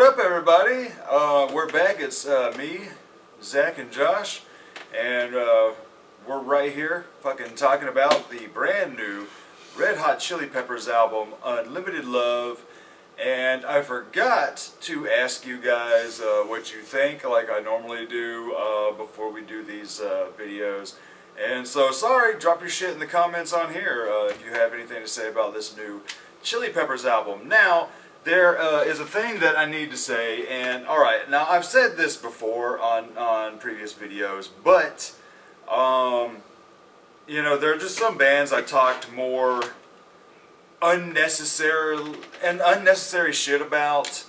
up, everybody? We're back. It's me, Zach, and Josh, and we're right here fucking talking about the brand new Red Hot Chili Peppers album, Unlimited Love. And I forgot to ask you guys what you think, like I normally do before we do these videos. And so, sorry, drop your shit in the comments on here if you have anything to say about this new Chili Peppers album. Now, there is a thing that I need to say, and alright, now I've said this before on previous videos, but, you know, there are just some bands I talked more unnecessary shit about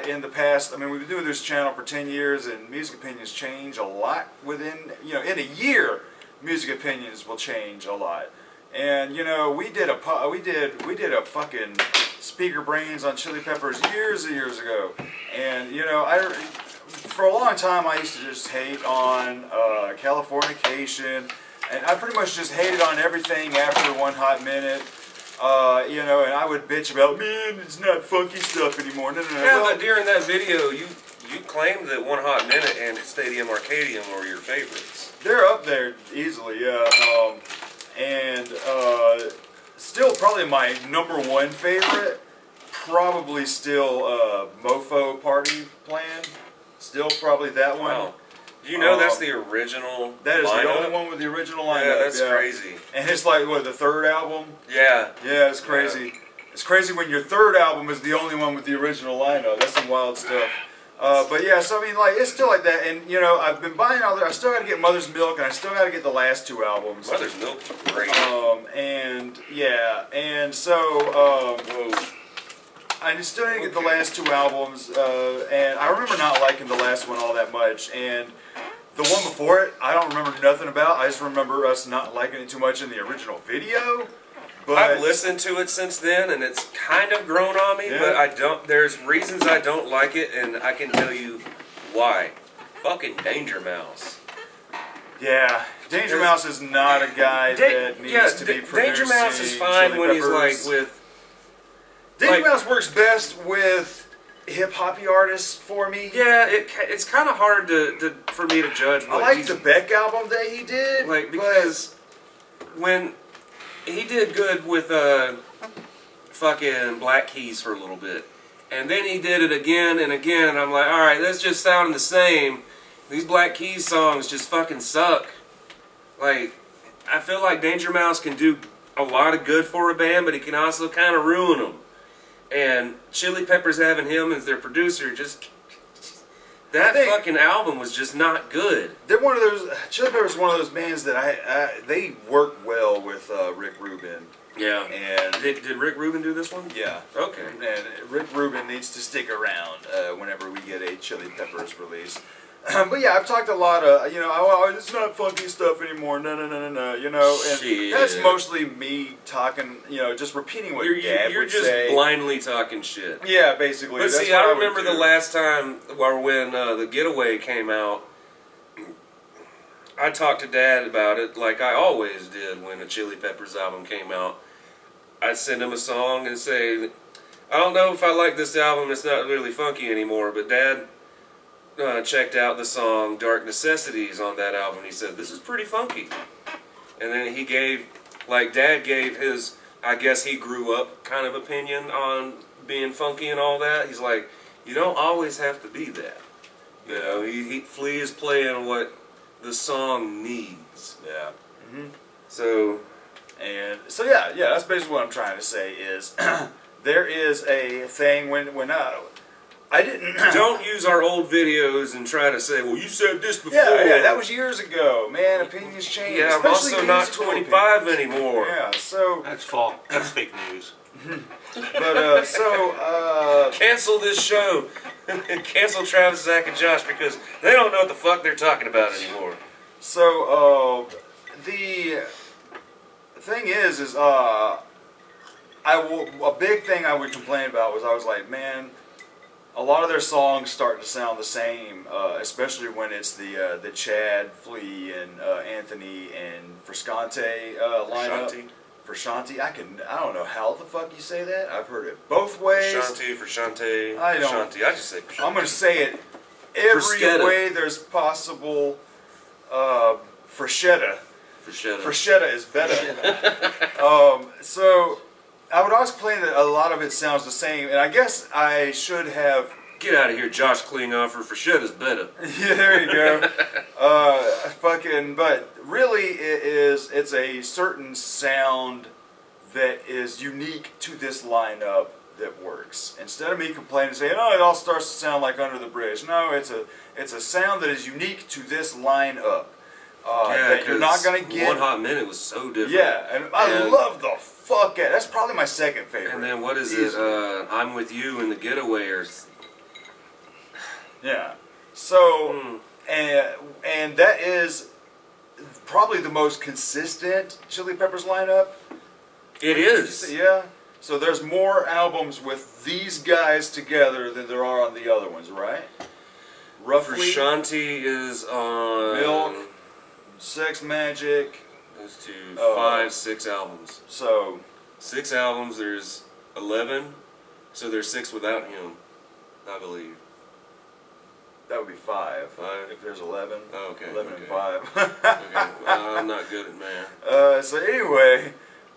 in the past. I mean, we've been doing this channel for 10 years, and music opinions change a lot within, you know, in a year, music opinions will change a lot. And you know, we did a fucking Speaker Brains on Chili Peppers years and years ago. And you know, for a long time I used to just hate on Californication, and I pretty much just hated on everything after One Hot Minute. You know, and I would bitch about, man, it's not funky stuff anymore. No. Yeah, well, but during that video, you claimed that One Hot Minute and Stadium Arcadium were your favorites. They're up there easily, yeah. And still probably my #1 favorite, probably still Mofo Party Plan. Still probably that one. Wow. Do you know that's the original That is lineup? the only one with the original lineup. Yeah, that's crazy. And it's like, what, the third album? Yeah. Yeah, it's crazy. Yeah. It's crazy when your third album is the only one with the original lineup. That's some wild stuff. But yeah, so I mean, like, it's still like that, and you know, I've been buying all I still got to get Mother's Milk, and I still got to get the last 2 albums. Mother's Milk, great. And yeah, and so I still need to get the last 2 albums, and I remember not liking the last one all that much, and the one before it, I don't remember nothing about. I just remember us not liking it too much in the original video. But I've listened to it since then, and it's kind of grown on me, but I don't. There's reasons I don't like it, and I can tell you why. Fucking Danger Mouse. Yeah, Danger Mouse is not a guy that needs to be producing. Danger Mouse is fine when he's like with. Danger Mouse works best with hip-hoppy artists for me. Yeah, it's kind of hard for me to judge. I like the Beck album that he did, like, because when he did good with fucking Black Keys for a little bit, and then he did it again and again, and I'm like, all right, that's just sounding the same. These Black Keys songs just fucking suck. Like, I feel like Danger Mouse can do a lot of good for a band, but he can also kind of ruin them. And Chili Peppers having him as their producer, that fucking album was just not good. They're one of those, Chili Peppers is one of those bands that they work well with Rick Rubin. Yeah. And did Rick Rubin do this one? Yeah. Okay. And Rick Rubin needs to stick around whenever we get a Chili Peppers release. But yeah, I've talked a lot of, you know, it's not funky stuff anymore, no, you know, and that's mostly me talking, you know, just repeating what Dad would say. You're just blindly talking shit. Yeah, basically. But see, I remember the last time, or when The Getaway came out, I talked to Dad about it like I always did when a Chili Peppers album came out. I'd send him a song and say, I don't know if I like this album, it's not really funky anymore, but Dad checked out the song Dark Necessities on that album. He said, this is pretty funky. And then he gave, like Dad gave his, I guess he grew up kind of opinion on being funky and all that. He's like, you don't always have to be that. You know, Flea is playing what the song needs. Yeah. So yeah, that's basically what I'm trying to say is there is a thing when I didn't. Don't use our old videos and try to say, well, you said this before. Yeah, that was years ago. Man, opinions change. Yeah, I'm also not 25 anymore. Yeah, so that's false. That's fake news. But cancel this show. Cancel Travis, Zach, and Josh because they don't know what the fuck they're talking about anymore. So the thing is a big thing I would complain about was I was like, man, a lot of their songs start to sound the same, especially when it's the Chad, Flea, and Anthony and Frusciante lineup. Frusciante. I don't know how the fuck you say that. I've heard it both ways. Frusciante. I don't. Frusciante. I just say Frusciante. I'm gonna say it every Fruschetta. way there's possible. Fruscietta. Fruscietta. Fruscietta is better. So I would always complain that a lot of it sounds the same, and I guess I should have. Get out of here, Josh Klinghoffer. Fruschetta's better. Yeah, there you go. But really, it's a certain sound that is unique to this lineup that works. Instead of me complaining and saying, "Oh, it all starts to sound like Under the Bridge," no, it's a sound that is unique to this lineup. That you're not gonna get. One Hot Minute was so different. Yeah, and I love the fuck out. That's probably my second favorite. And then what is it? I'm With You and The Getawayers. Yeah. So, and that is probably the most consistent Chili Peppers lineup. It is. Yeah. So there's more albums with these guys together than there are on the other ones, right? Roughly. Frusciante is on Milk, Sex Magic. Those two, 5, 6 albums. So 6 albums. There's 11. So there's 6 without him, I believe. that would be 5. 5. If there's 11. Oh, okay. 11 okay. and 5. Okay. Well, I'm not good at math. So anyway,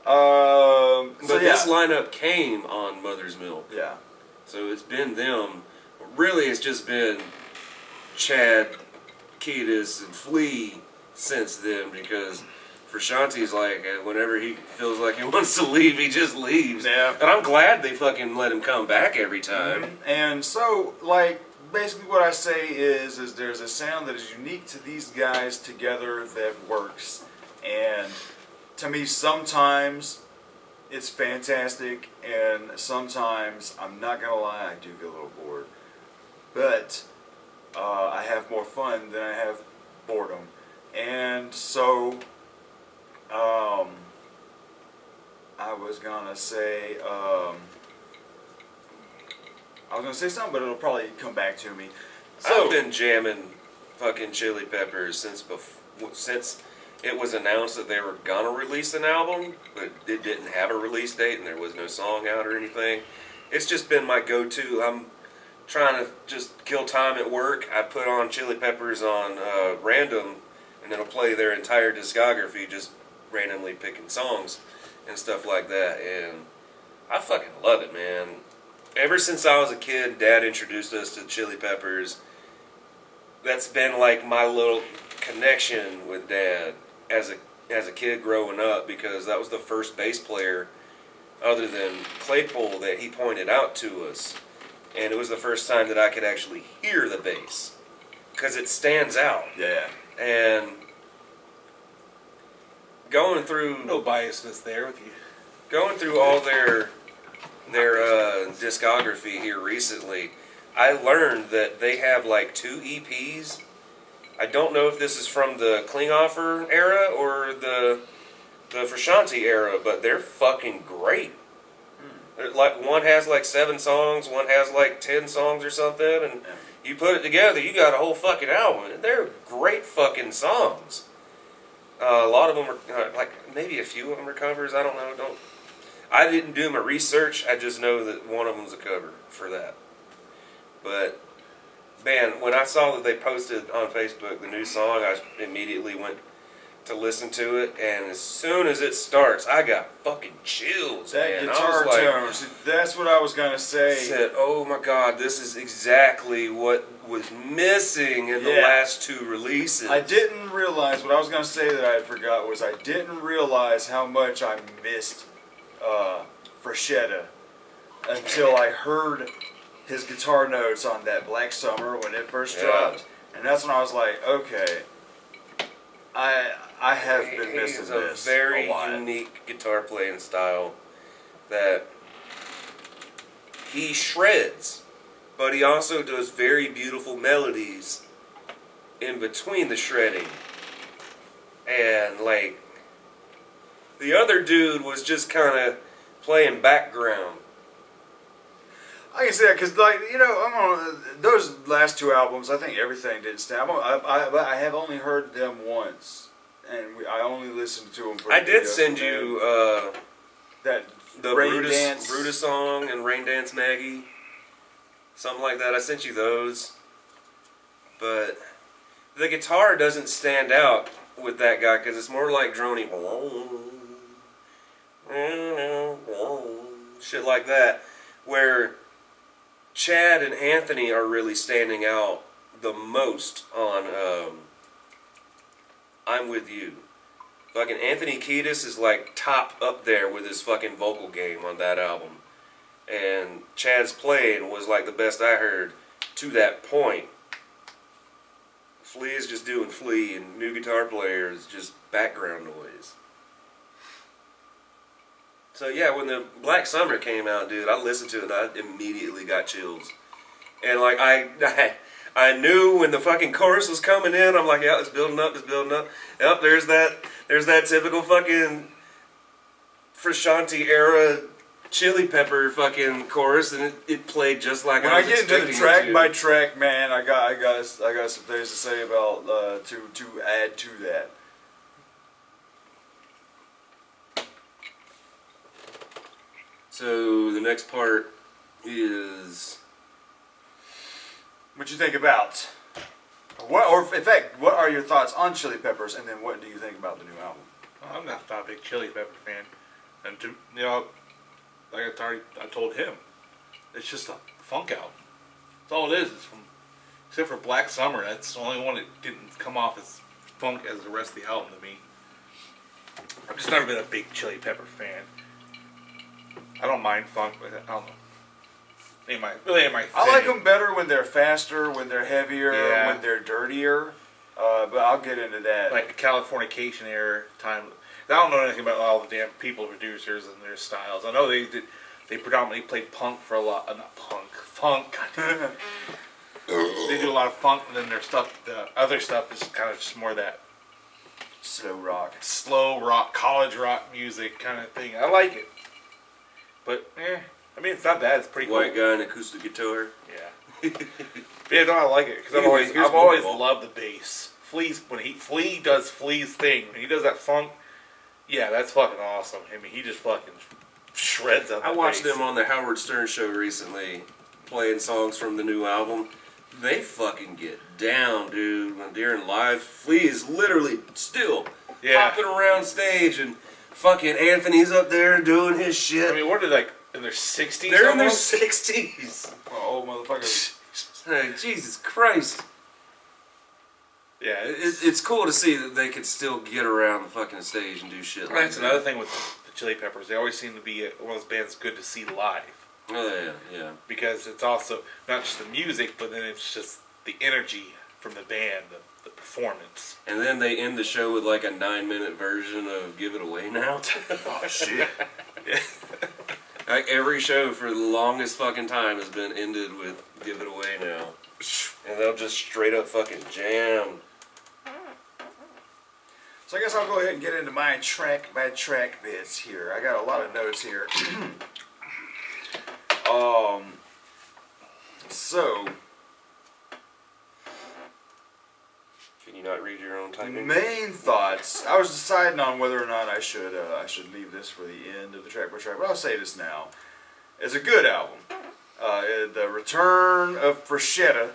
But this lineup came on Mother's Milk. Yeah. So it's been them. Really, it's just been Chad, Kiedis, and Flea since then, because Frusciante's like, whenever he feels like he wants to leave, he just leaves. Yeah. And I'm glad they fucking let him come back every time. And so, like, basically what I say is there's a sound that is unique to these guys together that works. And to me, sometimes it's fantastic, and sometimes, I'm not gonna lie, I do get a little bored. But I have more fun than I have boredom. And so, I was gonna say, something, but it'll probably come back to me. So I've been jamming fucking Chili Peppers since it was announced that they were gonna release an album, but it didn't have a release date and there was no song out or anything. It's just been my go-to. I'm trying to just kill time at work. I put on Chili Peppers on random, and it'll play their entire discography, just randomly picking songs and stuff like that. And I fucking love it, man. Ever since I was a kid, Dad introduced us to Chili Peppers. That's been like my little connection with Dad as a kid growing up, because that was the first bass player other than Claypool that he pointed out to us. And it was the first time that I could actually hear the bass, because it stands out. yeah. And going through No biasness there with you. all their discography here recently, I learned that they have like 2 EPs. I don't know if this is from the Klinghoffer era or the Frusciante era, but they're fucking great. Like, one has like 7 songs, one has like 10 songs or something, and you put it together, you got a whole fucking album, and they're great fucking songs. A lot of them are like, maybe a few of them are covers. I don't know. I didn't do my research. I just know that one of them's a cover for that. But man, when I saw that they posted on Facebook the new song, I immediately went to listen to it, and as soon as it starts, I got fucking chills. That man. guitar tone, see, that's what I was gonna say. I said, oh my god, this is exactly what was missing in the last 2 releases. I didn't realize, what I was gonna say that I had forgot was I didn't realize how much I missed Fruscietta until I heard his guitar notes on that Black Summer when it first dropped, and that's when I was like, okay, I have been missing this. It's a very lot. unique guitar playing style that he shreds, but he also does very beautiful melodies in between the shredding. And like, the other dude was just kind of playing background. I can say that because, like, you know, I'm on those last 2 albums. I think everything did stand. I have only heard them once. I only listened to him for. I the did videos, send man. you That the Rain Brutus, Dance. Brutus song and Rain Dance Maggie. Something like that. I sent you those. But the guitar doesn't stand out with that guy because it's more like drony. Shit like that. Where Chad and Anthony are really standing out the most on I'm With You. Fucking Anthony Kiedis is like top up there with his fucking vocal game on that album. And Chad's playing was like the best I heard to that point. Flea is just doing Flea, and new guitar player is just background noise. So yeah, when the Black Summer came out, dude, I listened to it and I immediately got chills. And like I knew when the fucking chorus was coming in, I'm like, yeah, it's building up, it's building up. Yep, there's that typical fucking Frusciante era Chili Pepper fucking chorus, and it played just like When I I was get into the expecting track it to. by track, man, I got some things to say about to add to that. So the next part is What you think about? What, or in fact, what are your thoughts on Chili Peppers, and then what do you think about the new album? I'm not a big Chili Pepper fan, and like I told him, it's just a funk album. That's all it is. It's from, except for Black Summer. That's the only one that didn't come off as funk as the rest of the album to me. I've just never been a big Chili Pepper fan. I don't mind funk, but I don't know. Ain't my I like thing. them better when they're faster, when they're heavier, Yeah. when they're dirtier. But I'll get into that. Like the Californication era time. I don't know anything about all the damn people producers and their styles. I know they predominantly played punk for a lot. Not punk, funk. They do a lot of funk, and then their stuff, the other stuff is kind of just more that slow rock, college rock music kind of thing. I like it, but I mean it's not bad. It's pretty white cool. guy and acoustic guitar. Yeah. Yeah, no, I like it because Anyways, here's I've always Moonwalk. loved the bass. Flea does Flea's thing. When he does that funk, yeah, that's fucking awesome. I mean, he just fucking shreds up. I watched them on the Howard Stern show recently, playing songs from the new album. They fucking get down, dude. When they're in live, Flea is literally still hopping around stage, and fucking Anthony's up there doing his shit. I mean, what are they, like in their 60s? They're in their almost? 60s. Oh, motherfucker. Hey, Jesus Christ. Yeah, It's cool to see that they could still get around the fucking stage and do shit like that's that. another thing with the Chili Peppers. They always seem to be one of those bands good to see live. Oh, yeah. Because it's also not just the music, but then it's just the energy from the band, the performance. And then they end the show with like a 9-minute version of Give It Away Now. Oh shit. Like every show for the longest fucking time has been ended with Give It Away Now. And they'll just straight up fucking jam. So I guess I'll go ahead and get into my track by track bits here. I got a lot of notes here. So Can you not read your own typing? main thoughts. I was deciding on whether or not I should leave this for the end of the track by track, but I'll say this now. It's a good album. The Return of Frusciante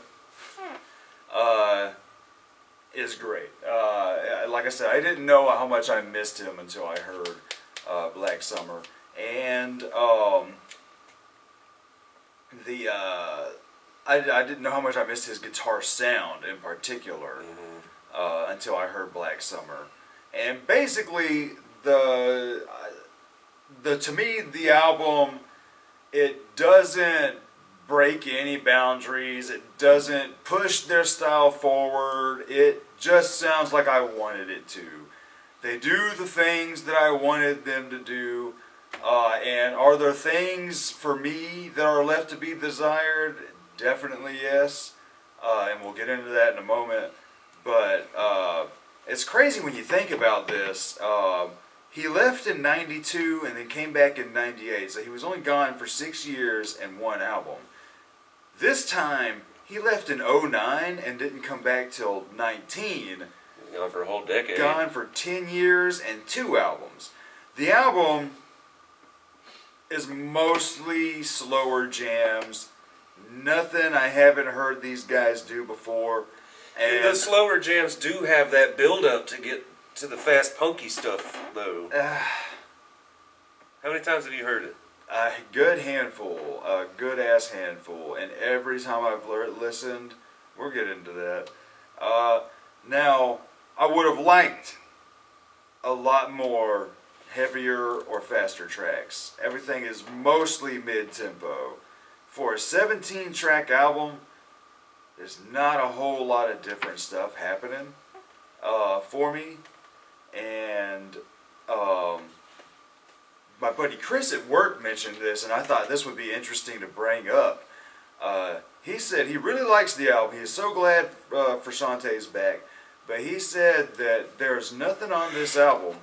is great. Like I said, I didn't know how much I missed him until I heard Black Summer, and I didn't know how much I missed his guitar sound in particular until I heard Black Summer. And basically, to me, the album, it doesn't break any boundaries. It doesn't push their style forward. It just sounds like I wanted it to. They do the things that I wanted them to do. And are there things for me that are left to be desired? Definitely yes. And we'll get into that in a moment. But it's crazy when you think about this. He left in 92 and then came back in 98. So he was only gone for 6 years and one album. This time, he left in 09 and didn't come back till 19. Gone for a whole decade. Gone for 10 years and 2 albums. The album is mostly slower jams. Nothing I haven't heard these guys do before. And the slower jams do have that build up to get to the fast punky stuff, though. How many times have you heard it? A good handful, a good ass handful, and every time I've listened, we'll get into that. Now, I would have liked a lot more heavier or faster tracks. Everything is mostly mid-tempo. For a 17-track album, there's not a whole lot of different stuff happening for me. And my buddy Chris at work mentioned this, and I thought this would be interesting to bring up. He said he really likes the album. He's so glad for Shantae's back. But he said that there's nothing on this album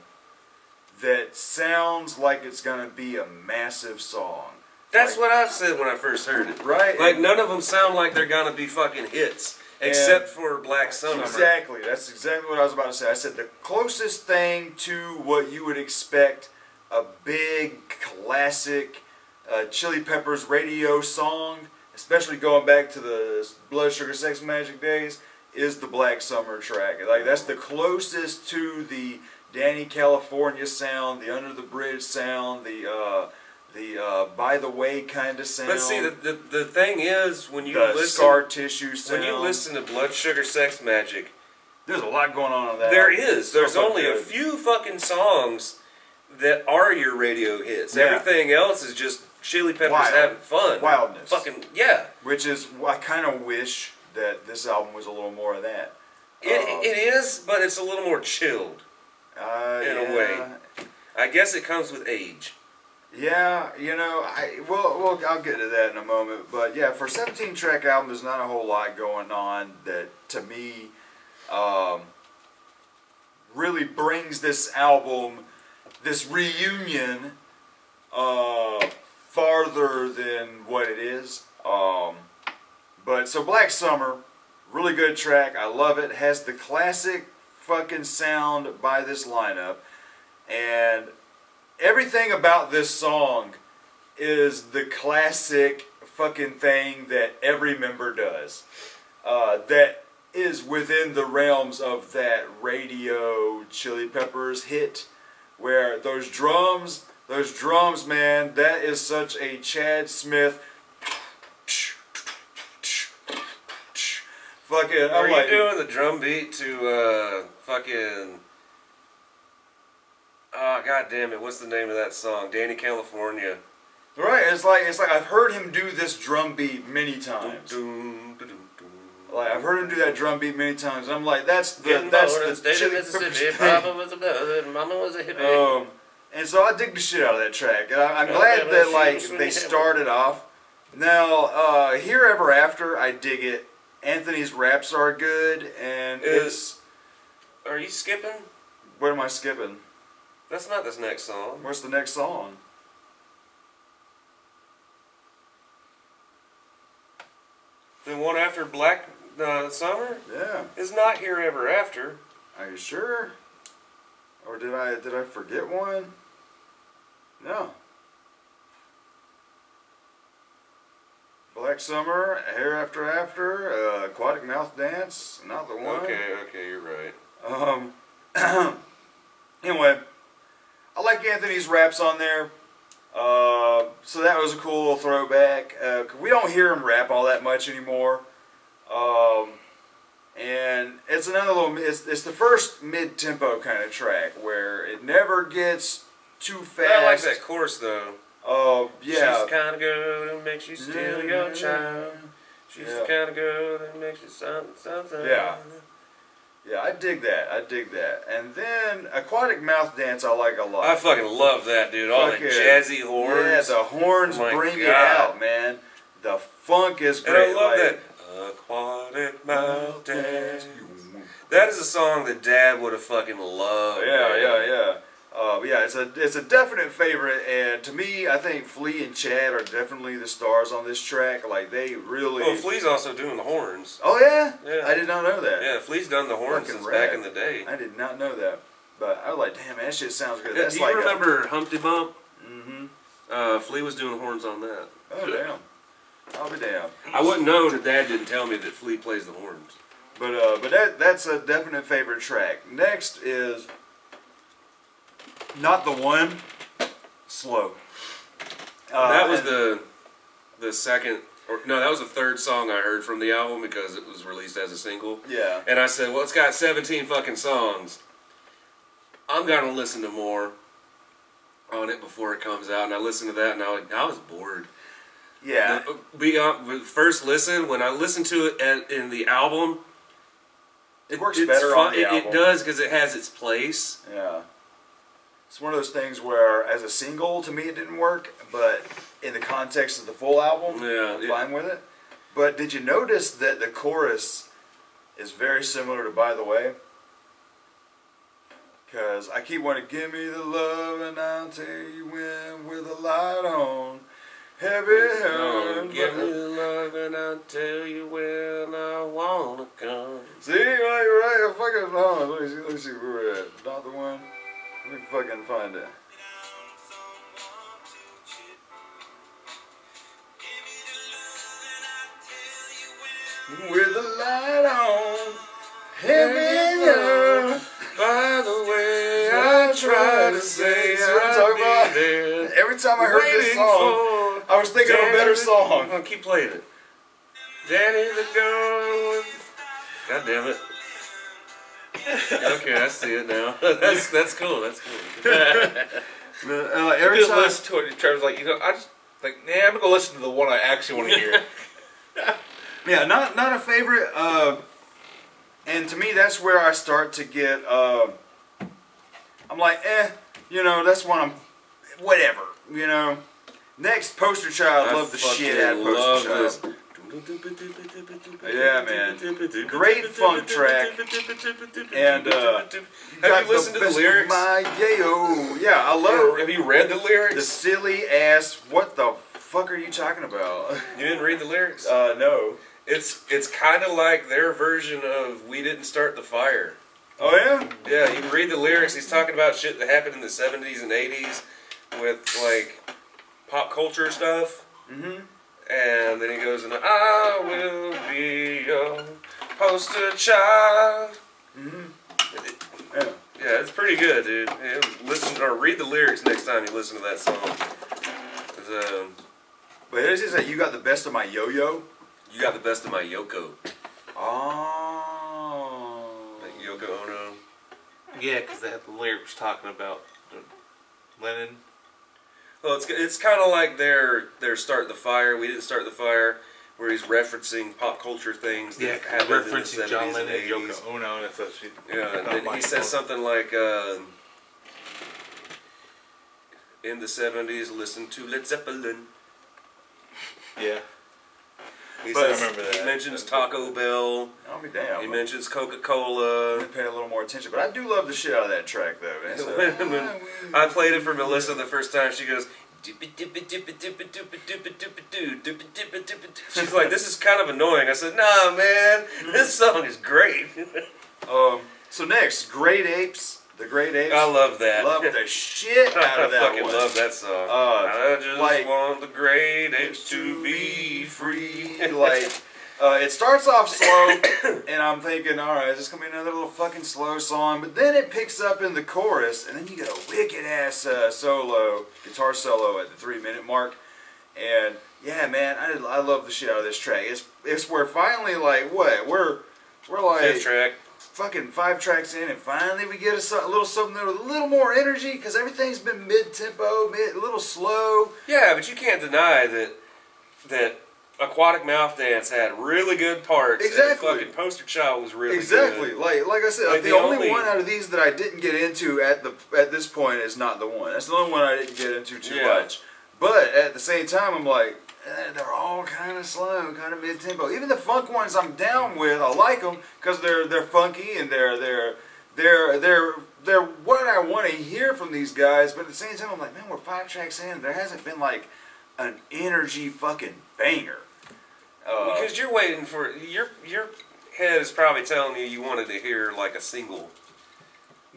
that sounds like it's going to be a massive song. That's what I said when I first heard it. Right. Like, none of them sound like they're going to be fucking hits. Except for Black Summer. Exactly. That's exactly what I was about to say. I said the closest thing to what you would expect a big, classic Chili Peppers radio song, especially going back to the Blood Sugar Sex Magic days, is the Black Summer track. Like, that's the closest to the Danny California sound, the Under the Bridge sound, the By the Way kind of sound. But see, the thing is, when you listen, Scar Tissue sound. when you listen to Blood Sugar Sex Magic, there's a lot going on that. There is. There's So only good. a few fucking songs that are your radio hits. Yeah. Everything else is just Chili Peppers Wild. having fun. Wildness. Fucking, yeah. Which is, I kind of wish that this album was a little more of that. It is, but it's a little more chilled. In a way. I guess it comes with age. Yeah, you know, I'll get to that in a moment. But yeah, for a 17-track album, there's not a whole lot going on that, to me, really brings this album, this reunion, farther than what it is. But so Black Summer, really good track. I love it. Has the classic fucking sound by this lineup, and everything about this song is the classic fucking thing that every member does. That is within the realms of that radio Chili Peppers hit, where those drums, man, that is such a Chad Smith. Fucking, Are you doing the drum beat to fucking? Oh, god damn it! What's the name of that song? Danny California. Right, it's like I've heard him do this drum beat many times. Like, I've heard him do that drum beat many times. I'm like, that's the Chili Peppers thing. Papa was a blood, Mama was a hippie. And so I dig the shit out of that track, and I'm glad that like they started off. Now, Here Ever After, I dig it. Anthony's raps are good, and Are you skipping? What am I skipping? That's not this next song. What's the next song? The one after Black Summer Yeah. is not Here Ever After. Are you sure? Or did I forget one? No. Black Summer, Hair After After, Aquatic Mouth Dance, not the one. Okay, you're right. Anyway, I like Anthony's raps on there. So that was a cool little throwback. We don't hear him rap all that much anymore. And it's another little, it's the first mid-tempo kind of track where it never gets too fast. I like that chorus though. Oh, yeah. She's the kind of girl that makes you steal your child. She's the kind of girl that makes you something. Yeah. Yeah, I dig that. And then Aquatic Mouth Dance I like a lot. I fucking love that, dude. All the jazzy horns. Yeah, the horns bring it out, man. The funk is And great. I love that Aquatic Mouth Dance. That is a song that Dad would have fucking loved. Yeah. yeah, it's a definite favorite, and to me, I think Flea and Chad are definitely the stars on this track. Like they really. Well, Flea's also doing the horns. Oh yeah? Yeah. I did not know that. Yeah, Flea's done the horns Fucking since rad. back in the day. I did not know that. But I was like, damn, man, that shit sounds good. Do That's you like remember Humpty Bump? Mm-hmm. Flea was doing the horns on that. Oh damn. I'll be damned. I wouldn't know that Dad didn't tell me that Flea plays the horns. But that's a definite favorite track. Next is Not the One, Slow. That was and- the second, or no, that was the third song I heard from the album because it was released as a single. Yeah. And I said, well, it's got 17 fucking songs. I'm gonna listen to more on it before it comes out. And I listened to that, and I was bored. Yeah. With first listen, when I listened to it in the album, It works it's better fun. on the album. It does because it has its place. Yeah. It's one of those things where, as a single, to me it didn't work, but in the context of the full album, Yeah, I'm fine with it. But did you notice that the chorus is very similar to By the Way? Because I keep wanting to give me the love and I'll tell you when with the light on. Heavy heart. Give me the love and I'll tell you when I wanna come. See, like, right, fucking, hold on, let me see where we're at. Not the one. Let me fucking find it. With the light on, heavy heart. By the way, I try to say I'll be there. Every time I heard this song, I was thinking of a better song. I'll keep playing it. Danny the girl. God damn it. Okay, I see it now. That's cool. That's cool. Every Just time, listen to it. Trevor's like, I just like, I'm gonna go listen to the one I actually want to hear. yeah, not a favorite. And to me, that's where I start to get. I'm like, that's one I'm, whatever, Next, Poster Child, love the shit out of Poster Child. Yeah, man. Great funk track. And have you listened to the lyrics? Yeah, I love Have you read the lyrics? the silly ass. What the fuck are you talking about? You didn't read the lyrics? No. It's kind of like their version of "We Didn't Start the Fire." Oh yeah. Yeah, you can read the lyrics. He's talking about shit that happened in the 70s and 80s with like pop culture stuff. Mhm. And then he goes into "I will be your poster child." Mhm. Yeah. Yeah, it's pretty good, dude. Yeah, listen or read the lyrics next time you listen to that song. 'Cause, But it is that you got the best of my yo-yo. you got the best of my Yoko. Oh. Like Yoko Ono. Yeah, because they had the lyrics talking about Lennon. Well, it's kind of like their "Start the Fire." We didn't start the fire, where he's referencing pop culture things. That happened in the referencing John 70s Lennon and 80s. Yoko Ono. That's what she. Yeah, and then he says something like, in the 70s, listen to Led Zeppelin. Yeah. He But I says, remember that. he mentions Taco Bell. I'll be damned. He mentions I'm Coca-Cola. gonna pay a little more attention, but I do love the shit out of that track, though. Man. So, I played it for Melissa the first time. She goes, she's like, this is kind of annoying. I said, nah, man, this song is great. So next, Great Apes. The Great Apes. I love that. Love the shit out I of that fucking one. love that song. I just like- want the great apes to be free. It starts off slow, and I'm thinking, all right, is this gonna be another little fucking slow song? But then it picks up in the chorus, and then you get a wicked ass guitar solo at the 3-minute mark. And yeah, man, I love the shit out of this track. It's where finally, like, what we're like Fifth track. fucking 5 tracks in, and finally we get a little something with a little more energy, because everything's been mid-tempo, a little slow. Yeah, but you can't deny that Aquatic Mouth Dance had really good parts. Exactly. And fucking Poster Child was really Exactly. good. Like I said, Like the the only only- one out of these that I didn't get into at this point is Not the One. That's the only one I didn't get into too Yeah. much. But at the same time, I'm like, they're all kind of slow, kind of mid-tempo. Even the funk ones I'm down with, I like them because they're funky and they're they're what I want to hear from these guys, but at the same time, I'm like, man, we're 5 tracks in. There hasn't been like an energy fucking banger. Because you're waiting for your head is probably telling you wanted to hear like a single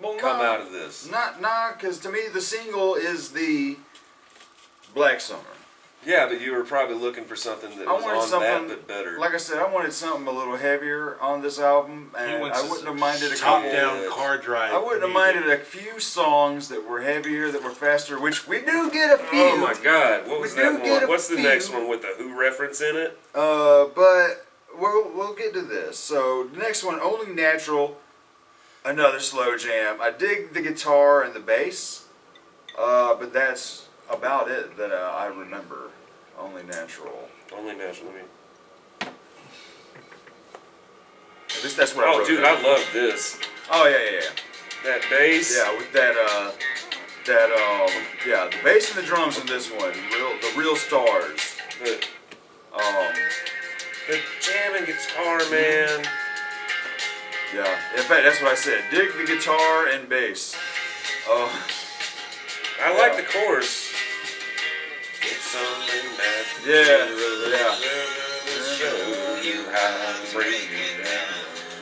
come out of this. Because to me, the single is the Black Summer. Yeah, but you were probably looking for something that was on that, but better. Like I said, I wanted something a little heavier on this album, and I wouldn't have minded a top couple. down car drive. I wouldn't have minded a few songs that were heavier, that were faster, which we do get a few. Oh my God! What was that one? What's the few. next one with the Who reference in it? But we'll get to this. So the next one, Only Natural, another slow jam. I dig the guitar and the bass, but that's about it that I remember. Only Natural. Only Natural. At least that's what I wrote. Oh, dude, I love this. Oh yeah. That bass. Yeah, with the bass and the drums in this one, the real stars. The jamming guitar, man. Yeah, in fact, that's what I said. Dig the guitar and bass. I like the chorus. It's something that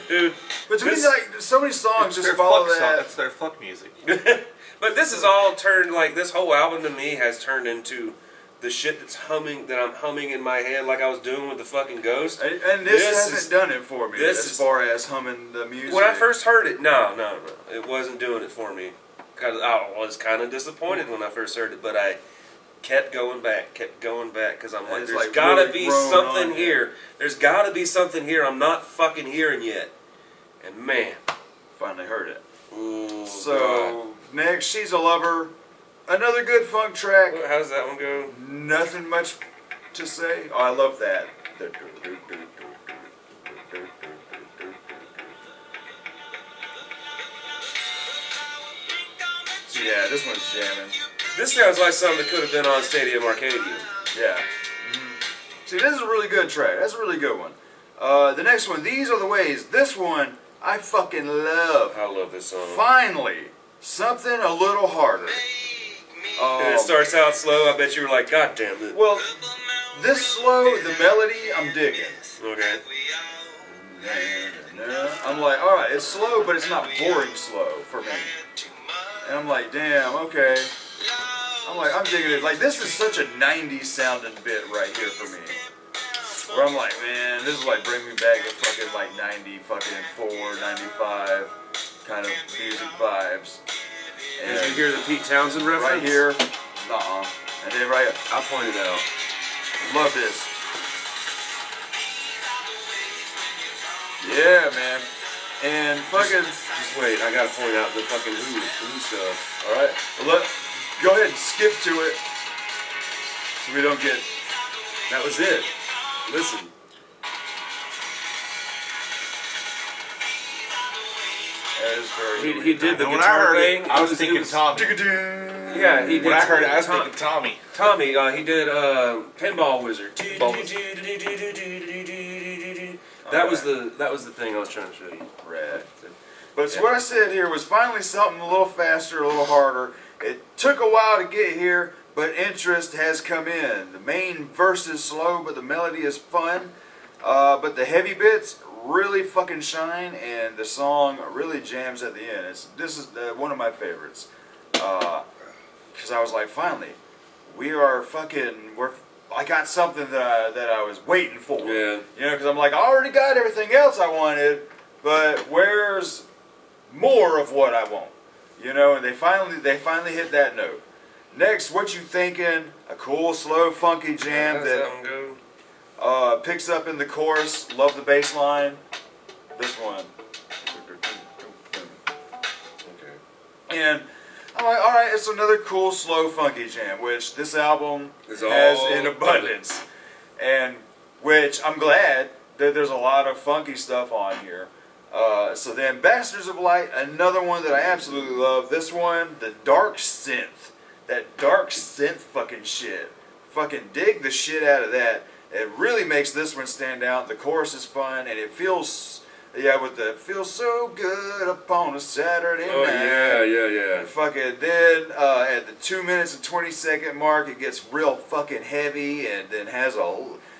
dude. But to me, like, so many songs just follow that. That's their fuck music. But this is all turned, like, this whole album to me has turned into the shit that's humming, that I'm humming in my head like I was doing with the fucking Ghost. And this hasn't done it for me as far as humming the music. When I first heard it, no. It wasn't doing it for me. I was kind of disappointed when I first heard it, but I kept going back, because I'm like, there's gotta be something here. There's gotta be something here I'm not fucking hearing yet. And man. Finally heard it. Ooh, so, God. Next, She's a Lover. Another good funk track. How does that one go? Nothing much to say. Oh, I love that. So yeah, this one's jamming. This sounds like something that could have been on Stadium Arcadium. Yeah. See, this is a really good track. That's a really good one. The next one, These Are the Ways. This one, I fucking love. I love this song. Finally, something a little harder. And it starts out slow. I bet you were like, God damn it. Well, this slow, the melody, I'm digging. Okay. I'm like, alright, it's slow, but it's not boring slow for me. And I'm like, damn, okay. I'm digging it. Like, this is such a 90s sounding bit right here for me. Where I'm like, man, this is like bringing me back to fucking like 94, 95 kind of music vibes. And did you hear the Pete Townsend reference? Right here, and then right, I'll point it out. Love this. Yeah, man. And fucking. Just wait, I gotta point out the fucking who stuff. Alright, well, go ahead and skip to it so we don't get. That was it. Listen. That is very. He did the when I guitar heard thing. it, I was thinking Tommy. Yeah, he did. When I heard it, I was thinking Tommy. Tommy, he did Pinball Wizard. That was the thing I was trying to show you. Rad. But so what I said here was finally something a little faster, a little harder. It took a while to get here, but interest has come in. The main verse is slow, but the melody is fun. But the heavy bits really fucking shine, and the song really jams at the end. This is one of my favorites. Because I was like, finally, I got something that I was waiting for. Yeah. You know, because I'm like, I already got everything else I wanted, but where's more of what I want? You know, and they finally hit that note. Next, What You Thinking? A cool, slow, funky jam that picks up in the chorus. Love the bass line. This one. Okay. And I'm like, alright, it's another cool, slow, funky jam, which this album It's has all in abundance. And which I'm glad that there's a lot of funky stuff on here. So then, Bastards of Light, another one that I absolutely love. This one, the dark synth. That dark synth fucking shit. Fucking dig the shit out of that. It really makes this one stand out. The chorus is fun, and it feels Yeah, with the "Feels so good upon a Saturday Oh night." yeah. And fucking then at the 2 minutes and 20-second mark, it gets real fucking heavy, and then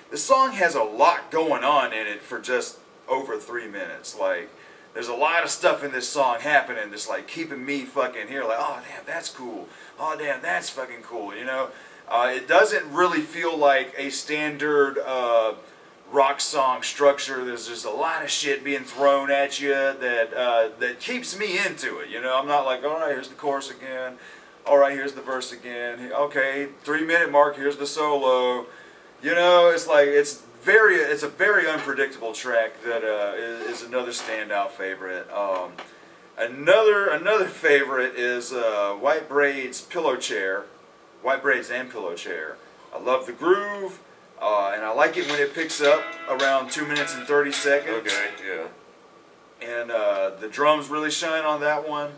the song has a lot going on in it for just over 3 minutes. Like, there's a lot of stuff in this song happening that's like keeping me fucking here. Like, oh damn, that's cool. Oh damn, that's fucking cool. You know, it doesn't really feel like a standard rock song structure. There's just a lot of shit being thrown at you that keeps me into it. You know, I'm not like, all right, here's the chorus again. All right, here's the verse again. Okay, 3 minute mark. Here's the solo. You know, it's like it's a very unpredictable track that is another standout favorite. Another favorite is White Braids and Pillow Chair. I love the groove. And I like it when it picks up around 2 minutes and 30 seconds. Okay, yeah. And the drums really shine on that one.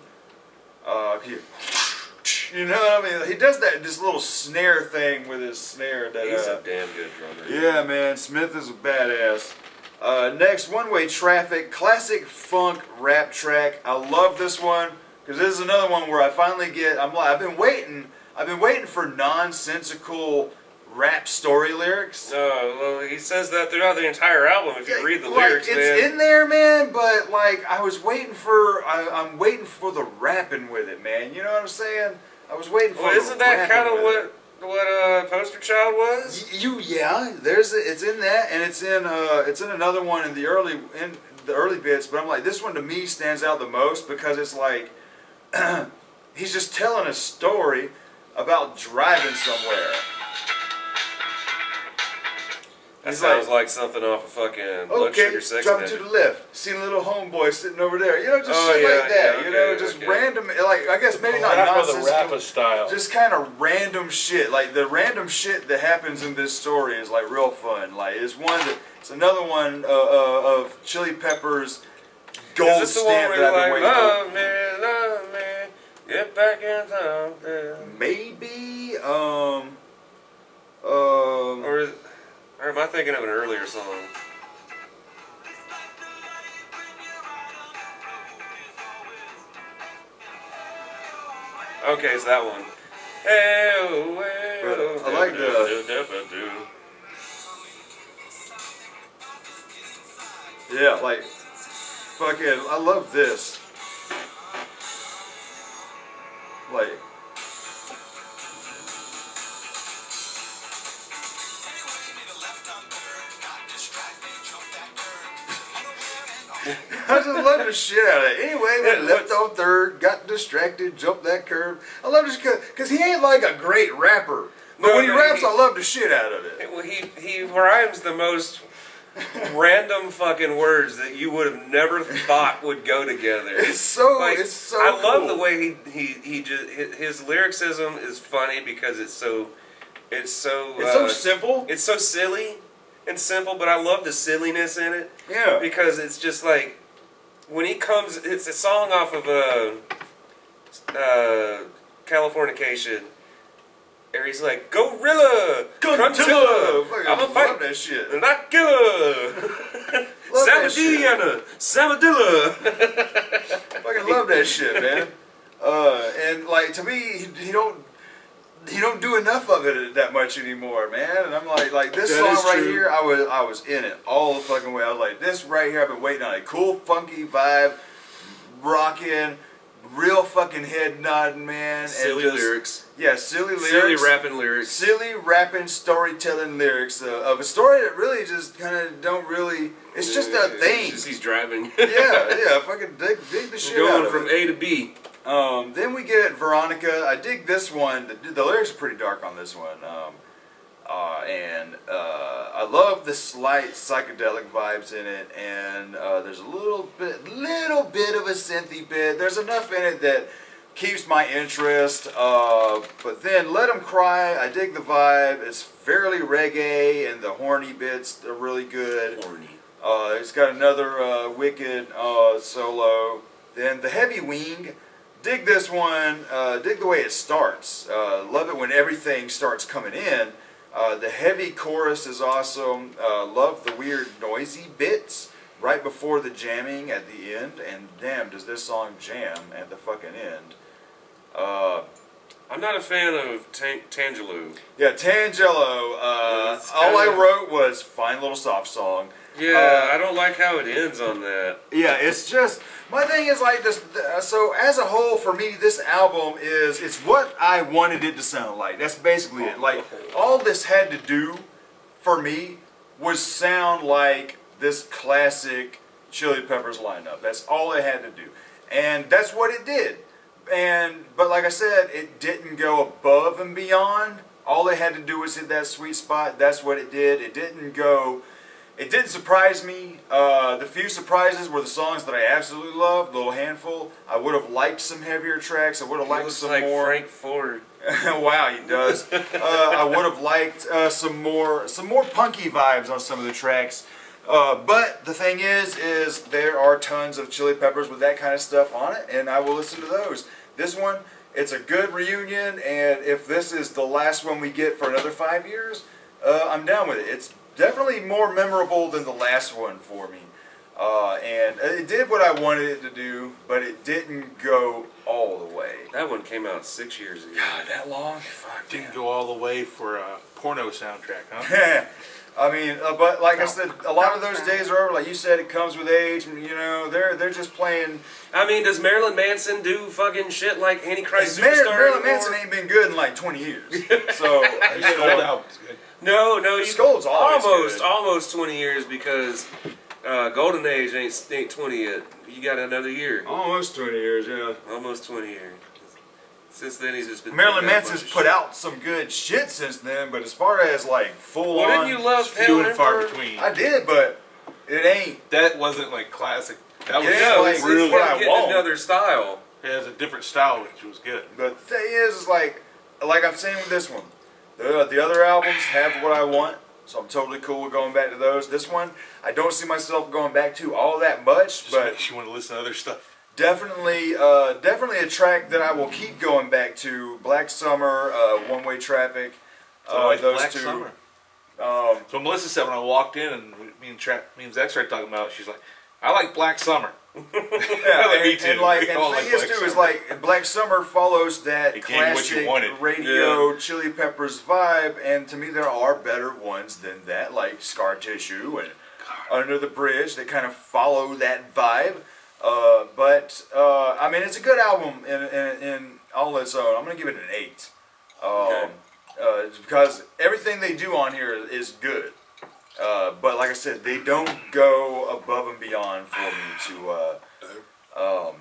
You know what I mean? He does this little snare thing with his snare. He's a damn good drummer. Yeah, man. Smith is a badass. Next, One Way Traffic, classic funk rap track. I love this one because this is another one where I finally I've been waiting for nonsensical rap story lyrics. Well, he says that throughout the entire album. If you read the lyrics, it's man. in there, man. But like, I'm waiting for the rapping with it, man. You know what I'm saying? I was waiting for. Well, isn't that kind of what Poster Child was? It's in that, and it's in another one in the early bits. But I'm like, this one to me stands out the most because it's like he's just telling a story about driving somewhere. That sounds like something off of fucking Blood Sugar Sex drop Magic. to the left. See a little homeboy sitting over there. You know, just Oh, shit yeah, like that. yeah, you know, okay, just okay. random. Like, I guess maybe not Rap of nonsense. the rapper style. Just kind of random shit. Like the random shit that happens in this story is like real fun. Like it's another one of Chili Peppers' gold Is this the one stamp where that you're I've like, been waiting love me, get back in town? for. Maybe Or am I thinking of an earlier song? Okay, it's that one. Hey, oh, hey, oh, I like the. Yeah, like fucking. I love this. Like. I just love the shit out of it. Anyway, we left on third, got distracted, jumped that curve. I love this because he ain't like a great rapper. But when he raps, I love the shit out of it. Well, he rhymes the most random fucking words that you would have never thought would go together. It's so I love cool. the way he just his lyricism is funny because it's so simple. It's so silly and simple, but I love the silliness in it. Yeah. Because it's just like when he comes, it's a song off of Californication. Or he's like, Gorilla! Cuntilla! I'm a fight love that shit. not killer! Samadilliana! Samadilla! Fucking love that shit, man. And like to me, he don't do enough of it that much anymore, man. And I'm like this That song is right true. here, I was in it all the fucking way. I was like, this right here, I've been waiting on a cool, funky vibe, rocking, real fucking head nodding, man. Silly and just, lyrics. Yeah, silly lyrics. Silly rapping lyrics. Silly rapping, storytelling lyrics of a story that really just kind of don't really. It's just a thing. It's just he's driving. yeah. Fucking dig the shit out Going of from it. A to B. Then we get Veronica. I dig this one. The lyrics are pretty dark on this one. And I love the slight psychedelic vibes in it. And there's a little bit of a synthy bit. There's enough in it that keeps my interest. But then Let 'Em Cry. I dig the vibe. It's fairly reggae, and the horny bits are really good. Horny. It's got another wicked solo. Then the Heavy Wing. Dig this one. Dig the way it starts. Love it when everything starts coming in. The heavy chorus is awesome. Love the weird noisy bits right before the jamming at the end, and damn, does this song jam at the fucking end. I'm not a fan of Tangelo. Yeah, Tangelo, all I wrote was fine little soft song. Yeah, I don't like how it ends on that. Yeah, it's just, my thing is like this, so as a whole for me this album it's what I wanted it to sound like. That's basically it. Like all this had to do for me was sound like this classic Chili Peppers lineup. That's all it had to do. And that's what it did. But like I said, it didn't go above and beyond. All they had to do was hit that sweet spot. That's what it did. It didn't surprise me. The few surprises were the songs that I absolutely loved, a little handful. I would have liked some heavier tracks. I would have liked some like more. Frank Ford. Wow, he does. I would have liked some more punky vibes on some of the tracks. But the thing is there are tons of Chili Peppers with that kind of stuff on it, and I will listen to those. This one, it's a good reunion, and if this is the last one we get for another 5 years, I'm down with it. It's definitely more memorable than the last one for me. And it did what I wanted it to do, but it didn't go all the way. That one came out 6 years ago. God, that long? Fuck, Didn't go all the way for a porno soundtrack, huh? yeah. I mean, but like I said, a lot of those days are over. Like you said, it comes with age. And, you know, they're just playing. I mean, does Marilyn Manson do fucking shit like Antichrist Superstar Marilyn anymore? Manson ain't been good in like 20 years. So His Gold album's good. No, you Scold's always good. almost 20 years because Golden Age ain't 20 yet. You got another year. Almost 20 years, yeah. Almost 20 years. Since then, he's just been. Marilyn putting out Manson's bunch of put shit. out some good shit since then, but as far as like full Well, on, didn't you love Few Hell and far Emperor? between. I did, but it ain't. That wasn't like classic. That was Yeah, No, like, it's really what I getting want. another style. it has a different style, which was good. But the thing is like I'm saying with this one, the other albums have what I want, so I'm totally cool with going back to those. This one, I don't see myself going back to all that much, Just but makes you want to listen to other stuff. definitely a track that I will keep going back to. Black Summer, One Way Traffic, Like those Black two. Summer. Um, So Melissa said when I walked in and me and Zach started talking about it, she's like, I like Black Summer. Yeah, Like, me too. and like, We and all the like thing is Black too is Summer. like Black Summer follows that It gave you what you classic wanted. radio Chili Peppers vibe, and to me there are better ones than that, like Scar Tissue and Under the Bridge. They kind of follow that vibe, but I mean it's a good album in all its own. I'm gonna give it an 8, because everything they do on here is good. But like I said, they don't go above and beyond for me to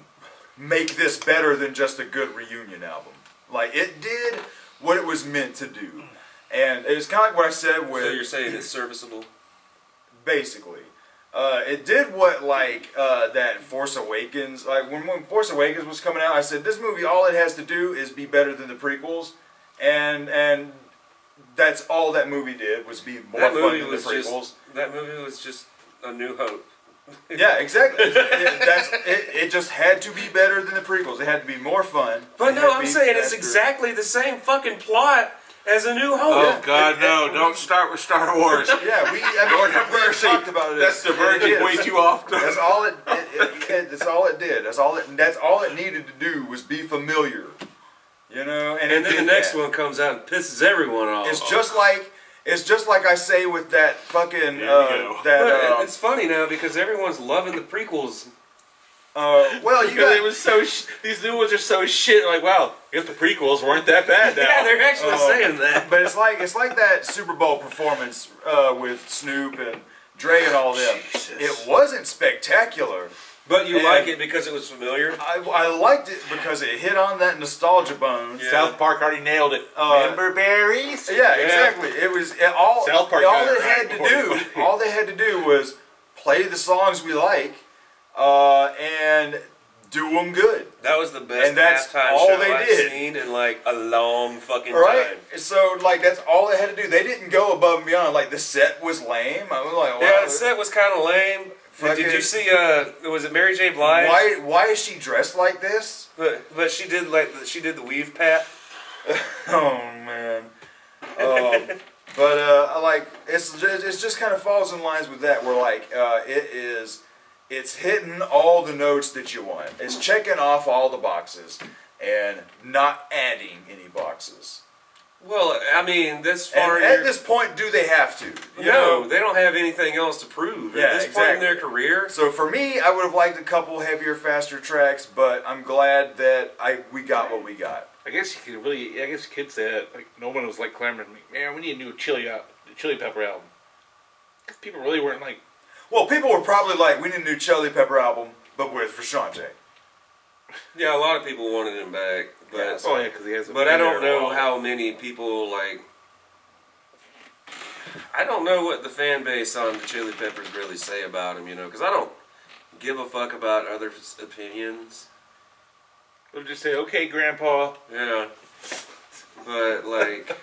make this better than just a good reunion album. Like it did what it was meant to do, and it's kind of like what I said with. So you're saying it's serviceable? Basically, it did what like that Force Awakens. Like when Force Awakens was coming out, I said this movie all it has to do is be better than the prequels, and that's all that movie did was be more That fun movie than the was prequels. that movie was just A New Hope. Yeah, exactly. It just had to be better than the prequels. It had to be more fun. But It had no, to I'm be saying it's faster. exactly the same fucking plot as A New Hope. Oh God, no! Don't start with Star Wars. Yeah, Lord have we mercy. talked about it. That's diverging It way is. too often. That's all that's all it did. That's all it needed to do was be familiar. You know, and And then the next one comes out and pisses everyone off. It's just like I say with that fucking There we go. But it's funny now because everyone's loving the prequels. well, you Because got it was so these new ones are so shit. Like, wow, I guess the prequels weren't that bad now. Yeah, they're actually saying that. But it's like that Super Bowl performance with Snoop and Dre and all them. Jesus. It wasn't spectacular. But you And- like it because it was familiar? I liked it because it hit on that nostalgia bone. Yeah. South Park already nailed it. Remember berries? Yeah, exactly. It was all. South Park all got it it had right to before do. All they had to do was play the songs we like, and do them good. That was the best And that's halftime all show they I've did. seen in like a long fucking Right? time. So like that's all they had to do. They didn't go above and beyond. Like the set was lame. I was like, Yeah, wow, the set was kind of lame. Did you Fucking- see? Was it Mary J. Blige? why is she dressed like this? But she did the weave pat. Oh man. But like it's just kind of falls in lines with that. Where like it is it's hitting all the notes that you want. It's checking off all the boxes and not adding any boxes. Well, I mean, this far And at this point, do they have to? You know? they don't have anything else to prove Yeah, at this point in exactly. their career. So for me, I would have liked a couple heavier, faster tracks, but I'm glad that we got what we got. I guess you could really. I guess kids say that. Like no one was like clamoring, man, we need a new Chili Pepper album. People really weren't like. Well, people were probably like, we need a new Chili Pepper album, but with Frusciante. Yeah, a lot of people wanted him back, but Yeah, Oh yeah, because he has. but I don't know how many people like. I don't know what the fan base on the Chili Peppers really say about him, because I don't give a fuck about others' opinions. They'll just say, "Okay, Grandpa." Yeah, but like.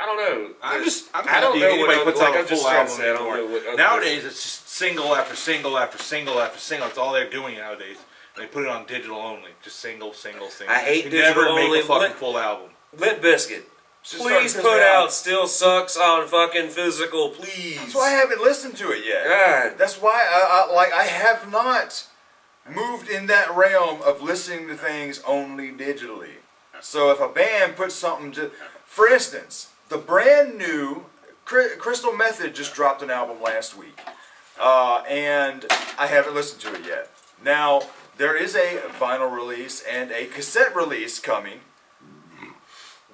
I don't know. I I don't know what anybody puts like, out a I'm just full trying to album say, I don't anymore. know what other Nowadays, it's just single after single after single after single. That's all they're doing nowadays. And they put it on digital only, just single. I hate they digital never make only. a fucking full album. Limp Bizkit. Just Please starting to put piss me out off. Still Sucks on fucking physical, please. That's why I haven't listened to it yet. God. That's why I have not moved in that realm of listening to things only digitally. So if a band puts something for instance, the brand new Crystal Method just dropped an album last week, and I haven't listened to it yet. Now there is a vinyl release and a cassette release coming.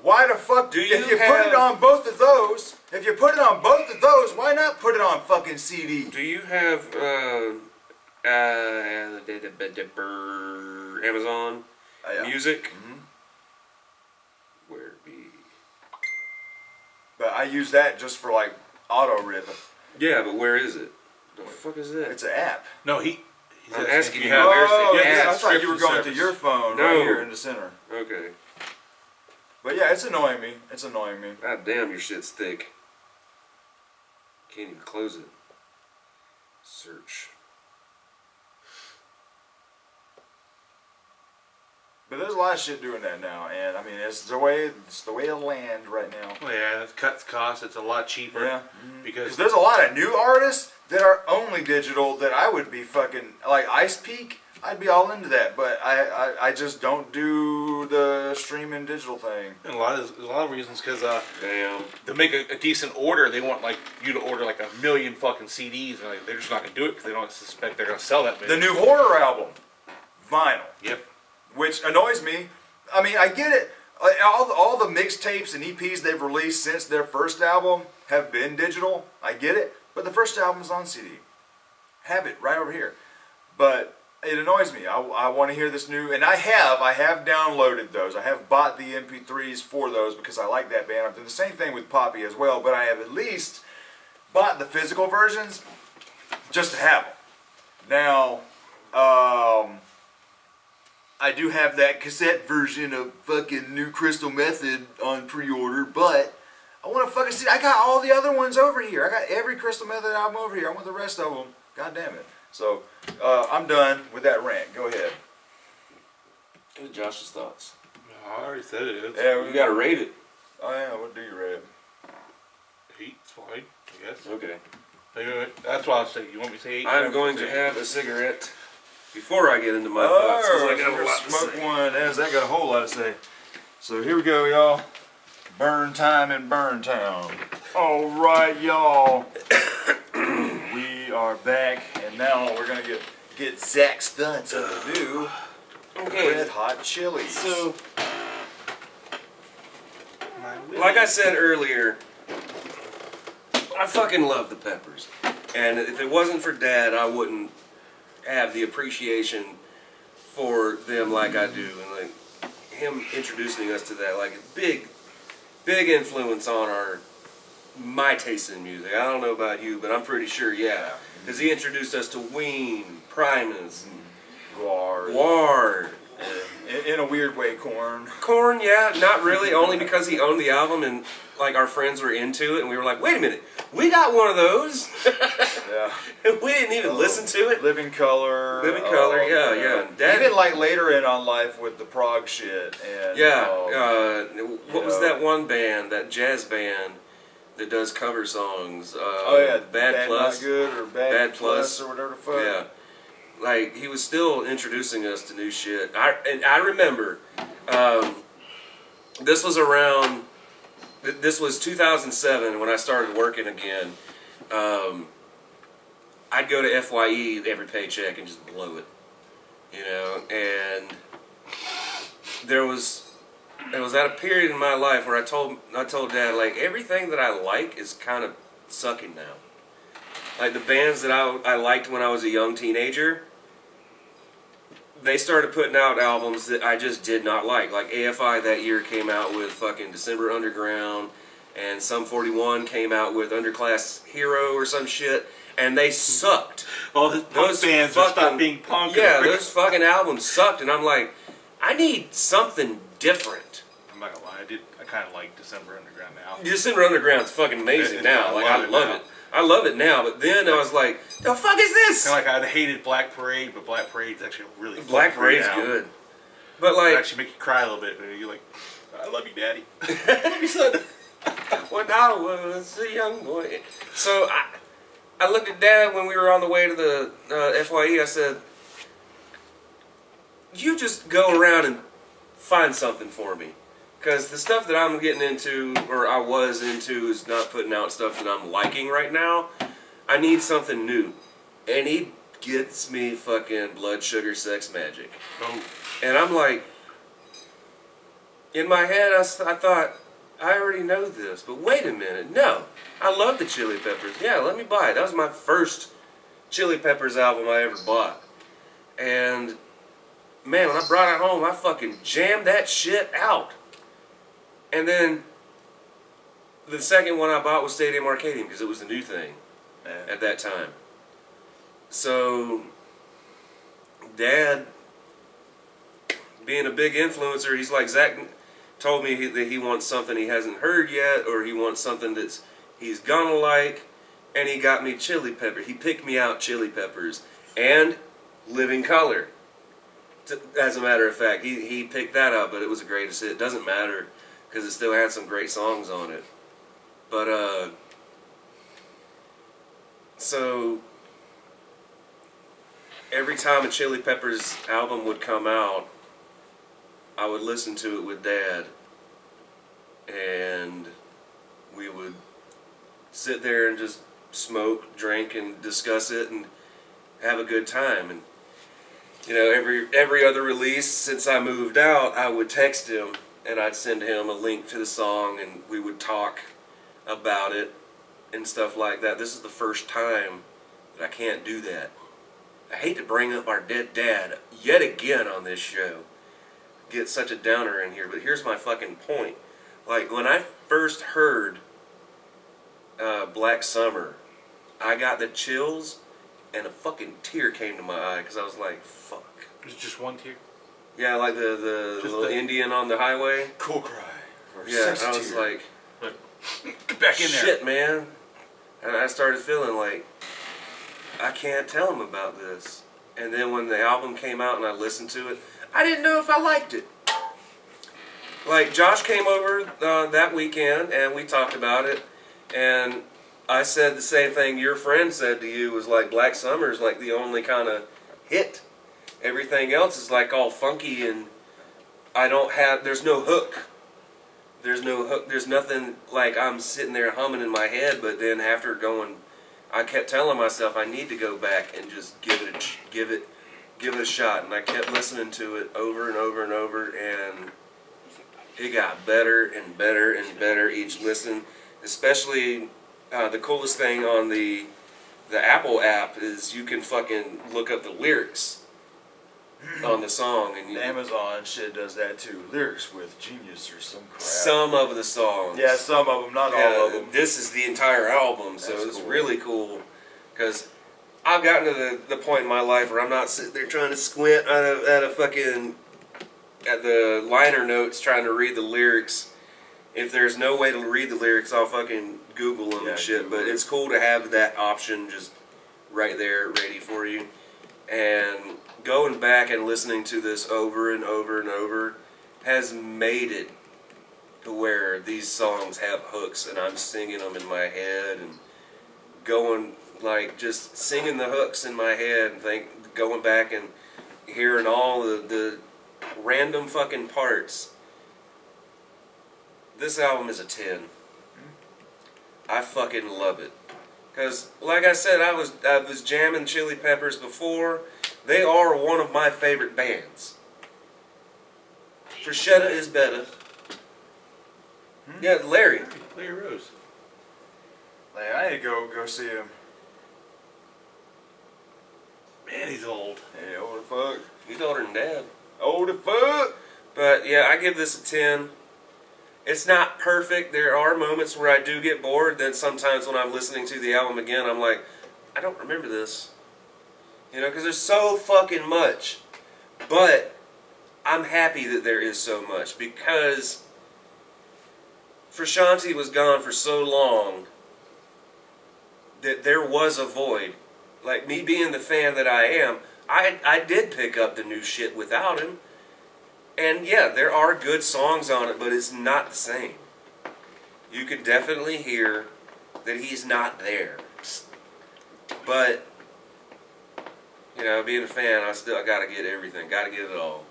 Why the fuck Do you if you put it on both of those? If you put it on both of those, why not put it on fucking CD? Do you have Amazon Yeah. Music? Mhm. Where it be? But I use that just for like auto rhythm. Yeah, but where is it? The fuck is that? It's an app. No, he's I'm asking you, have. where's Oh, the yeah, app I thought you were going to service. your phone No. right here in the center. Okay. But yeah, it's annoying me. It's annoying me. God damn, your shit's thick. Can't even close it. Search. But there's a lot of shit doing that now, and I mean it's the way of land right now. Oh yeah, it cuts costs. It's a lot cheaper. Yeah. Because Because there's a lot of new artists that are only digital that I would be fucking like Ice Peak. I'd be all into that, but I just don't do the streaming digital thing. and a lot of reasons because Damn. to make a decent order, they want like you to order like 1 million fucking CDs, and like, they're just not gonna do it because they don't suspect they're gonna sell that many. The new horror album, vinyl. Yep. Which annoys me. I mean, I get it. All the mixtapes and EPs they've released since their first album have been digital. I get it. But the first album's on CD. Have it right over here. But it annoys me. I want to hear this new. And I have downloaded those. I have bought the MP3s for those because I like that band. I've done the same thing with Poppy as well. But I have at least bought the physical versions just to have them. Now, I do have that cassette version of fucking New Crystal Method on pre-order, but I want to fucking see. I got all the other ones over here. I got every Crystal Method album over here. I want the rest of them. God damn it. So, I'm done with that rant. Go ahead. What are Josh's thoughts? I already said it. Yeah, You gotta rate it. Oh yeah, what do you rate? 8, it's fine, I guess. Okay. Anyway, that's why I was saying. You want me to say 8? I'm going to have a cigarette before I get into my thoughts. 'Cause I got a lot to smoke say. one. That got a whole lot to say. So here we go, y'all. Burn time in Burn Town. All right, y'all. We are back, and now we're gonna get Zach's thoughts on the new Okay. Red Hot Chilies. So, like I said earlier, I fucking love the Peppers. And if it wasn't for Dad, I wouldn't have the appreciation for them like I do. And like him introducing us to that, like a big influence on my taste in music. I don't know about you, but I'm pretty sure, yeah. Because he introduced us to Ween, Primus, Ward. In a weird way, Korn. Korn, yeah, not really, only because he owned the album and like our friends were into it and we were like, wait a minute, we got one of those. Yeah. We didn't even listen to it. Living Color. Living Color, yeah, man. yeah. Dad- Even like later in on life with the prog shit and Yeah, what was know. that one band, that jazz band that does cover songs. Oh yeah, Bad Plus. Not Good or Bad Plus or whatever the fuck. Yeah. Like, he was still introducing us to new shit. I remember, this was around, this was 2007 when I started working again. I'd go to FYE every paycheck and just blow it, you know, and there was at a period in my life where I told Dad, like, everything that I like is kind of sucking now. Like, the bands that I liked when I was a young teenager, they started putting out albums that I just did not like. Like, AFI that year came out with fucking December Underground, and Sum 41 came out with Underclass Hero or some shit, and they sucked. All the punk bands would stop being punk. Yeah, those fucking albums sucked, and I'm like, I need something different. I'm not gonna lie, I kind of like December Underground now. December Underground's fucking amazing now. Like, I love it. I love it now, but then I was like, the fuck is this? Kind of like I hated Black Parade, but Black Parade's actually really Black Parade's good. But like, it actually make you cry a little bit. You're like, I love you, Daddy. I love you, son. When I was a young boy. So I looked at Dad when we were on the way to the FYE. I said, you just go around and find something for me. Because the stuff that I'm getting into, or I was into, is not putting out stuff that I'm liking right now. I need something new. And he gets me fucking Blood Sugar Sex Magic. Oh. And I'm like, in my head, I thought, I already know this. But wait a minute, no. I love the Chili Peppers. Yeah, let me buy it. That was my first Chili Peppers album I ever bought. And, man, when I brought it home, I fucking jammed that shit out. And then the second one I bought was Stadium Arcadium because it was the new thing at that time. So, Dad, being a big influencer, he's like, Zach told me that he wants something he hasn't heard yet, or he wants something that's he's gonna like, and he got me Chili Pepper. He picked me out Chili Peppers and Living Color. As a matter of fact, he picked that out, but it was a greatest hit. It doesn't matter, because it still had some great songs on it. But, so, every time a Chili Peppers album would come out, I would listen to it with Dad, and we would sit there and just smoke, drink, and discuss it, and have a good time. And, you know, every other release since I moved out, I would text him, and I'd send him a link to the song, and we would talk about it and stuff like that. This is the first time that I can't do that. I hate to bring up our dead dad yet again on this show. Get such a downer in here, but here's my fucking point. Like, when I first heard Black Summer, I got the chills, and a fucking tear came to my eye, because I was like, fuck. It was just one tear? Yeah, like the little Indian on the highway. Cool cry. Yeah, I was like, get back in there. Shit, man. And I started feeling like, I can't tell him about this. And then when the album came out and I listened to it, I didn't know if I liked it. Like, Josh came over that weekend and we talked about it. And I said the same thing your friend said to you, was like, Black Summer's like the only kind of hit. Everything else is like all funky, and there's no hook. There's no hook. There's nothing like I'm sitting there humming in my head, but then after going, I kept telling myself I need to go back and just give it a shot. And I kept listening to it over and over and over, and it got better and better and better each listen. Especially the coolest thing on the Apple app is you can fucking look up the lyrics on the song, and the Amazon shit does that too. Lyrics with Genius or some crap. Some of the songs. Yeah, some of them, not all of them. This is the entire album, so it's cool. Really cool. Because I've gotten to the point in my life where I'm not sitting there trying to squint at the liner notes trying to read the lyrics. If there's no way to read the lyrics, I'll fucking Google them and shit. Google but it's cool to have that option just right there ready for you. And going back and listening to this over and over and over has made it where these songs have hooks and I'm singing them in my head and going like just singing the hooks in my head and going back and hearing all the random fucking parts. This album is a 10. I fucking love it. Because, like I said, I was jamming Chili Peppers before. They are one of my favorite bands. Freshetta is better. Yeah, Larry. Larry Rose. Like, I need to go see him. Man, he's old. Hey, old as fuck. He's older than Dad. Old as fuck. But yeah, I give this a 10. It's not perfect. There are moments where I do get bored. Then sometimes when I'm listening to the album again, I'm like, I don't remember this. You know, because there's so fucking much. But I'm happy that there is so much because Frusciante was gone for so long that there was a void. Like me being the fan that I am, I did pick up the new shit without him. And yeah, there are good songs on it, but it's not the same. You could definitely hear that he's not there. But, you know, being a fan, I gotta get everything, gotta get it all.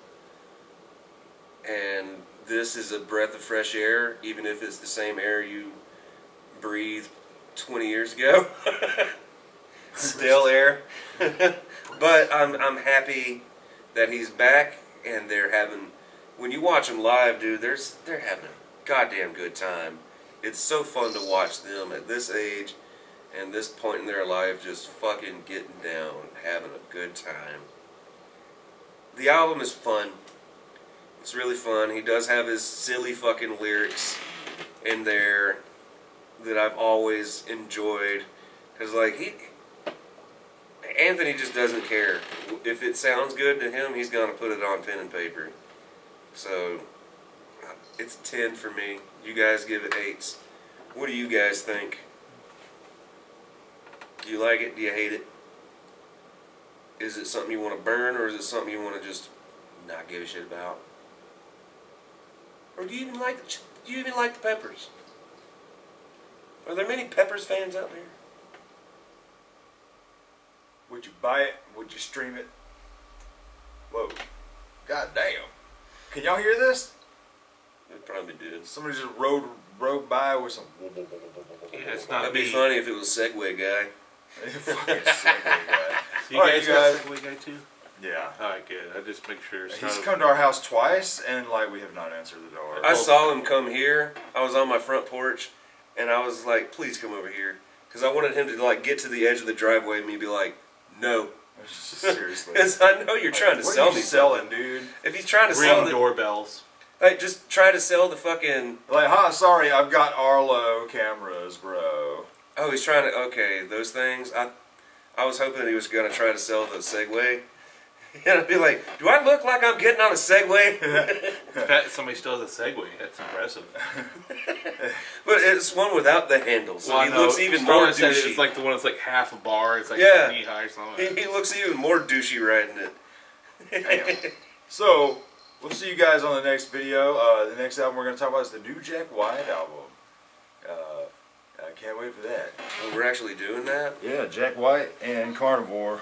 And this is a breath of fresh air, even if it's the same air you breathed 20 years ago. Still air. But I'm happy that he's back, and they're having. When you watch them live, dude, they're having a goddamn good time. It's so fun to watch them at this age and this point in their life just fucking getting down, having a good time. The album is fun. It's really fun. He does have his silly fucking lyrics in there that I've always enjoyed. Because, like, Anthony just doesn't care. If it sounds good to him, he's going to put it on pen and paper. So, it's 10 for me. You guys give it 8s. What do you guys think? Do you like it? Do you hate it? Is it something you want to burn, or is it something you want to just not give a shit about? Or do you even like the Peppers? Are there many Peppers fans out there? Would you buy it? Would you stream it? Whoa. God damn. Can y'all hear this? It probably did. Somebody just rode by with some. Yeah, it's not That'd be me. funny if it was Segway guy. Fucking Segway guy. So you All right, guys you got guys. Segway guy too? Yeah. Alright, good. I just make sure it's He's not come to our house twice, and like we have not answered the door. I saw him come here. I was on my front porch, and I was like, "Please come over here," because I wanted him to like get to the edge of the driveway and me be like, "No." Seriously. Because I know you're trying to What sell are you me selling, something. dude? If he's trying to sell ring the doorbells. like, just try to sell the fucking. Like, sorry, I've got Arlo cameras, bro. Oh, he's trying to. Okay, those things. I was hoping that he was gonna try to sell the Segway. And I'd be like, "Do I look like I'm getting on a Segway?" In fact, somebody still has a Segway. That's impressive. But it's one without the handle, so Well, he I know. looks even Starla more said douchey. it's like the one that's like half a bar. It's like Yeah. knee high or something. He looks even more douchey riding it. Damn. So, we'll see you guys on the next video. The next album we're going to talk about is the new Jack White album. I can't wait for that. Oh, we're actually doing that? Yeah, Jack White and Carnivore.